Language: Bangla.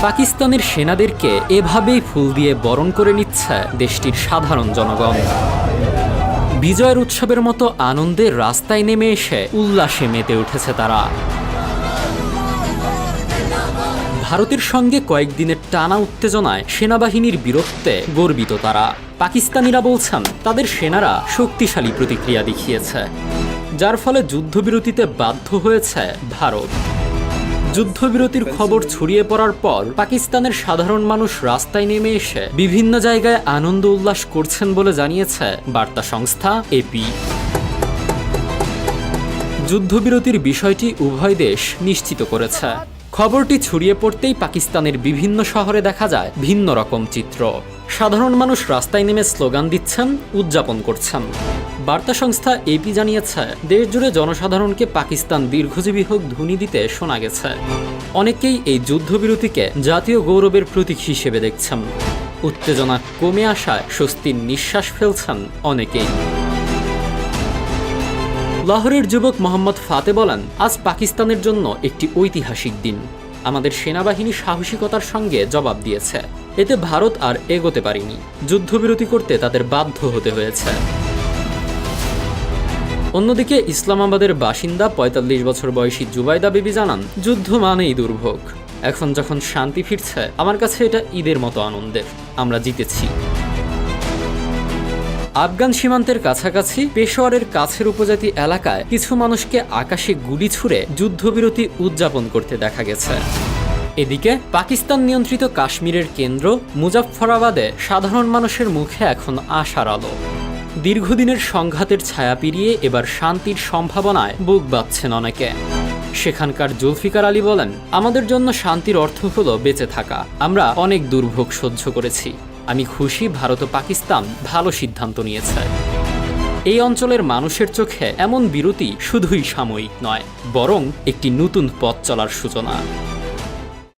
পাকিস্তানের সেনাদেরকে এভাবেই ফুল দিয়ে বরণ করে নিচ্ছে দেশটির সাধারণ জনগণ। বিজয়ের উৎসবের মতো আনন্দের রাস্তায় নেমে এসে উল্লাসে মেতে উঠেছে তারা। ভারতের সঙ্গে কয়েকদিনের টানা উত্তেজনায় সেনাবাহিনীর বীরত্বে গর্বিত তারা। পাকিস্তানিরা বলছেন তাদের সেনারা শক্তিশালী প্রতিক্রিয়া দেখিয়েছে, যার ফলে যুদ্ধবিরতিতে বাধ্য হয়েছে ভারত। যুদ্ধবিরতির খবর ছড়িয়ে পড়ার পর পাকিস্তানের সাধারণ মানুষ রাস্তায় নেমে এসে বিভিন্ন জায়গায় আনন্দ উল্লাস করছেন বলে জানিয়েছে বার্তা সংস্থা এপি। যুদ্ধবিরতির বিষয়টি উভয় দেশ নিশ্চিত করেছে। খবরটি ছড়িয়ে পড়তেই পাকিস্তানের বিভিন্ন শহরে দেখা যায় ভিন্ন রকম চিত্র। সাধারণ মানুষ রাস্তায় নেমে স্লোগান দিচ্ছেন, উদযাপন করছেন। বার্তা সংস্থা এপি জানিয়েছে, দেশজুড়ে জনসাধারণকে পাকিস্তান দীর্ঘজীবী হোক ধ্বনি দিতে শোনা গেছে। অনেকেই এই যুদ্ধবিরতিকে জাতীয় গৌরবের প্রতীক হিসেবে দেখছেন। উত্তেজনা কমে আসায় স্বস্তির নিঃশ্বাস ফেলছেন অনেকেই। লাহোরের যুবক মোহাম্মদ ফাতে বলেন, আজ পাকিস্তানের জন্য একটি ঐতিহাসিক দিন। আমাদের সেনাবাহিনী সাহসিকতার সঙ্গে জবাব দিয়েছে। এতে ভারত আর এগোতে পারেনি। যুদ্ধবিরতি করতে তাদের বাধ্য হতে হয়েছে। অন্যদিকে ইসলামাবাদের বাসিন্দা ৪৫ বছর বয়সী জুবাইদা বিবি জানান, যুদ্ধ মানেই দুর্ভোগ। এখন যখন শান্তি ফিরছে, আমার কাছে এটা ঈদের মতো আনন্দের। আমরা জিতেছি। আফগান সীমান্তের কাছাকাছি পেশোয়ারের কাছের উপজাতি এলাকায় কিছু মানুষকে আকাশে গুলি ছুড়ে যুদ্ধবিরতি উদযাপন করতে দেখা গেছে। এদিকে পাকিস্তান নিয়ন্ত্রিত কাশ্মীরের কেন্দ্র মুজাফফরাবাদে সাধারণ মানুষের মুখে এখন আশার আলো। দীর্ঘদিনের সংঘাতের ছায়া পেরিয়ে এবার শান্তির সম্ভাবনায় বুক বাঁধছেন অনেকে। সেখানকার জুলফিকার আলী বলেন, আমাদের জন্য শান্তির অর্থ হলো বেঁচে থাকা। আমরা অনেক দুর্ভোগ সহ্য করেছি। আমি খুশি ভারত ও পাকিস্তান ভালো সিদ্ধান্ত নিয়েছে। এই অঞ্চলের মানুষের চোখে এমন বিরতি শুধুই সাময়িক নয়, বরং একটি নতুন পথ চলার সূচনা।